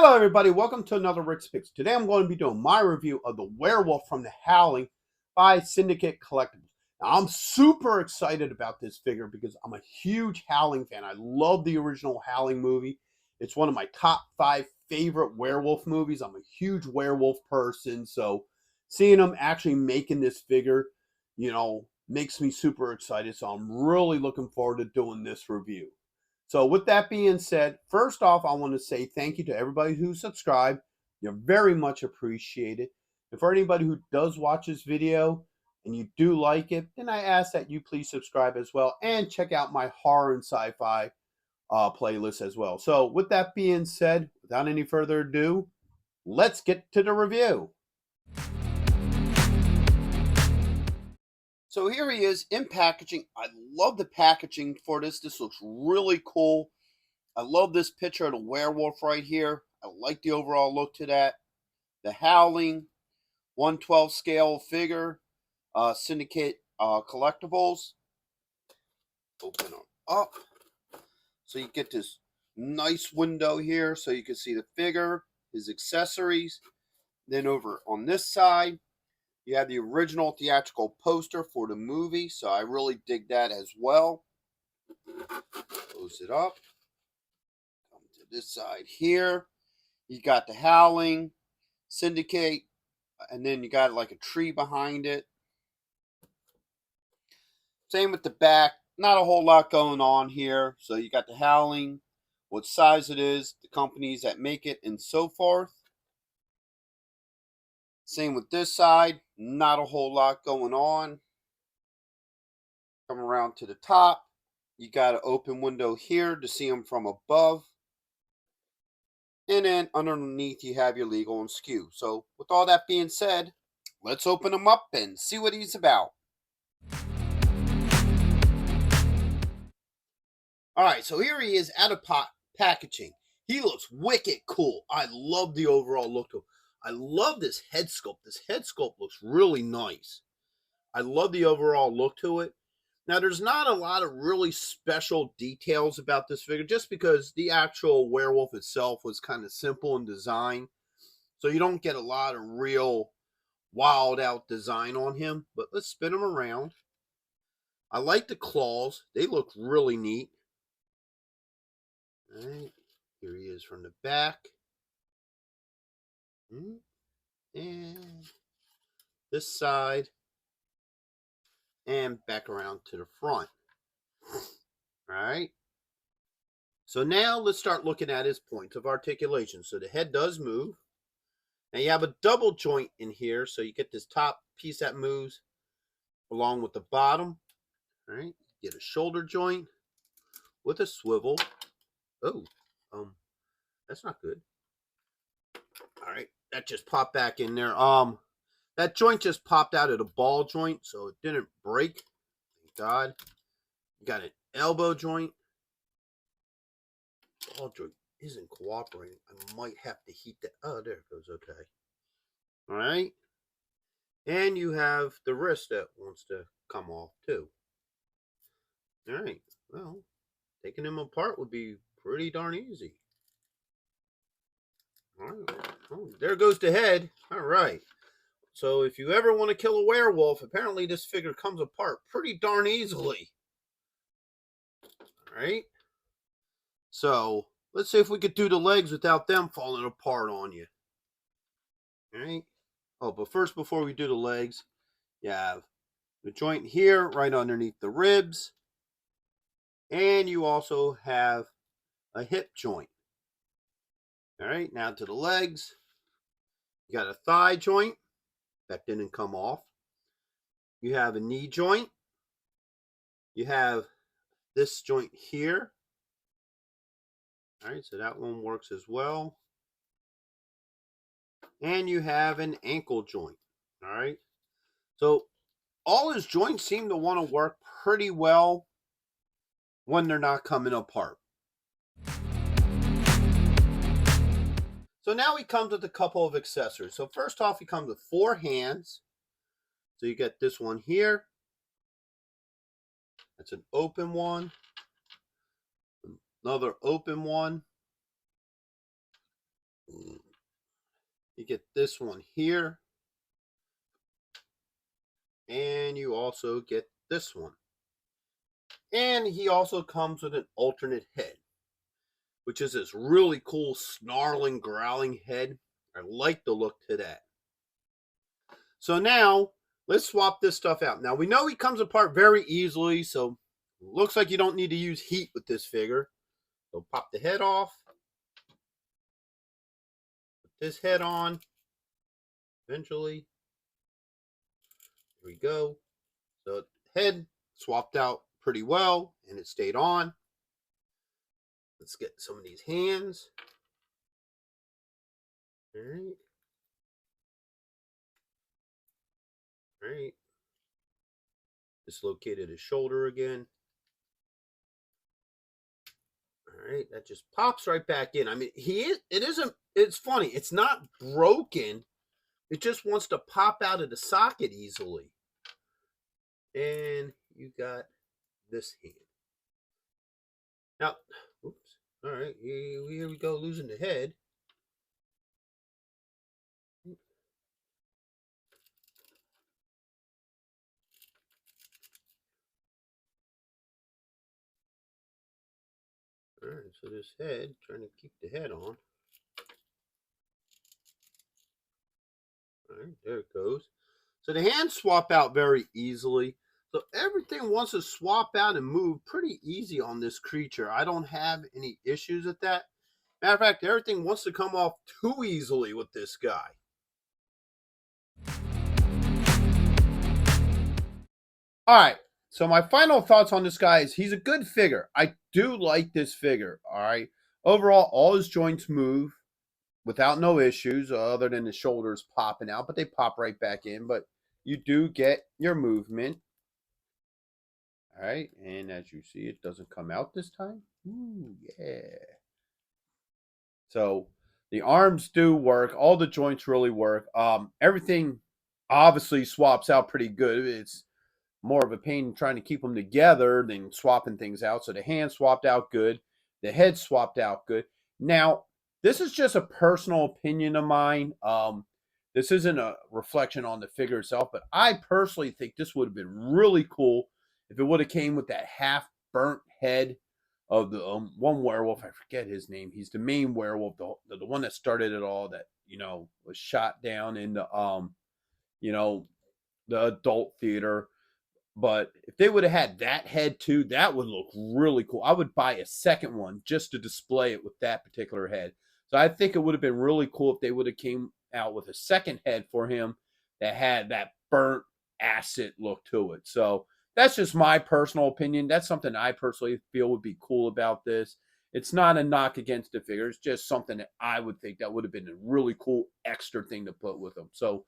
Hello everybody, welcome to another Rick's Picks. Today I'm going to be doing my review of the Werewolf from the Howling by Syndicate Collectibles. Now I'm super excited about this figure because I'm a huge Howling fan. I love the original Howling movie. It's one of my top 5 favorite werewolf movies. I'm a huge werewolf person, so seeing them actually making this figure, makes me super excited. So I'm really looking forward to doing this review. So with that being said, first off, I want to say thank you to everybody who subscribed. You're very much appreciated. And for anybody who does watch this video and you do like it, then I ask that you please subscribe as well and check out my horror and sci-fi playlist as well. So with that being said, without any further ado, let's get to the review. So here he is in packaging. I love the packaging for this. This looks really cool. I love this picture of the werewolf right here. I like the overall look to that. The Howling 1/12 scale figure, Syndicate Collectibles. Open them up. So you get this nice window here so you can see the figure, his accessories. Then over on this side, you have the original theatrical poster for the movie. So I really dig that as well. Close it up. Come to this side here. You got the Howling, Syndicate, and then you got like a tree behind it. Same with the back. Not a whole lot going on here. So you got the Howling, what size it is, the companies that make it, and so forth. Same with this side. Not a whole lot going on. Come around to the top. You got an open window here to see them from above. And then underneath you have your legal and skew. So with all that being said, let's open him up and see what he's about. Alright, so here he is out of packaging. He looks wicked cool. I love the overall look to him. I love this head sculpt. This head sculpt looks really nice. I love the overall look to it. Now, there's not a lot of really special details about this figure, just because the actual werewolf itself was kind of simple in design. So you don't get a lot of real wild out design on him. But let's spin him around. I like the claws. They look really neat. All right, here he is from the back. And this side. And back around to the front. All right. So now let's start looking at his points of articulation. So the head does move. Now you have a double joint in here. So you get this top piece that moves along with the bottom. All right. Get a shoulder joint with a swivel. Oh, that's not good. All right. That just popped back in there. That joint just popped out of the ball joint, so it didn't break. Thank God. You got an elbow joint. Ball joint isn't cooperating. I might have to heat that. Oh, there it goes. Okay. All right. And you have the wrist that wants to come off too. All right. Well, taking them apart would be pretty darn easy. All right. Oh, there goes the head. All right. So if you ever want to kill a werewolf, apparently this figure comes apart pretty darn easily. All right. So let's see if we could do the legs without them falling apart on you. All right. Oh, but first, before we do the legs, you have the joint here right underneath the ribs. And you also have a hip joint. All right. Now to the legs. You got a thigh joint. That didn't come off. You have a knee joint. You have this joint here. All right, so that one works as well. And you have an ankle joint. All right. So all his joints seem to want to work pretty well when they're not coming apart. So now he comes with a couple of accessories. So first off, he comes with 4 hands. So you get this one here. That's an open one. Another open one. You get this one here, and you also get this one. And he also comes with an alternate head, which is this really cool snarling, growling head. I like the look to that. So now, let's swap this stuff out. Now, we know he comes apart very easily, so looks like you don't need to use heat with this figure. So pop the head off. Put this head on. Eventually. Here we go. So head swapped out pretty well, and it stayed on. Let's get some of these hands. All right. All right. Dislocated his shoulder again. All right, that just pops right back in. I mean, it's funny. It's not broken. It just wants to pop out of the socket easily. And you got this hand. Now, oops. All right, here we go, losing the head. All right, so this head, trying to keep the head on. All right, there it goes. So the hands swap out very easily. So everything wants to swap out and move pretty easy on this creature. I don't have any issues with that. Matter of fact, everything wants to come off too easily with this guy. All right. So my final thoughts on this guy is he's a good figure. I do like this figure. All right. Overall, all his joints move without no issues other than the shoulders popping out, but they pop right back in. But you do get your movement. All right. And as you see, it doesn't come out this time. Ooh, yeah. So the arms do work. All the joints really work. Everything obviously swaps out pretty good. It's more of a pain trying to keep them together than swapping things out. So the hand swapped out good. The head swapped out good. Now, this is just a personal opinion of mine. This isn't a reflection on the figure itself, but I personally think this would have been really cool if it would have came with that half burnt head of the one werewolf. I forget his name. He's the main werewolf, the one that started it all. That was shot down in the the adult theater. But if they would have had that head too, that would look really cool. I would buy a second one just to display it with that particular head. So I think it would have been really cool if they would have came out with a second head for him that had that burnt acid look to it. So that's just my personal opinion. That's something I personally feel would be cool about this. It's not a knock against the figure. It's just something that I would think that would have been a really cool extra thing to put with them. So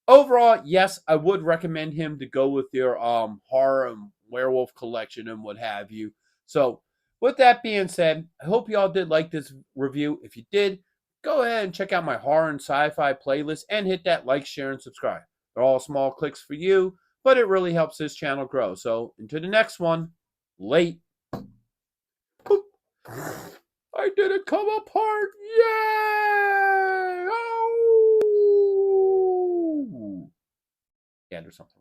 overall, yes, I would recommend him to go with your horror and werewolf collection and what have you. So, with that being said, I hope y'all did like this review. If you did, go ahead and check out my horror and sci-fi playlist and hit that like, share, and subscribe. They're all small clicks for you, but it really helps this channel grow. So, until the next one, late. I didn't come apart. Yay! Oh! Yeah, there's something.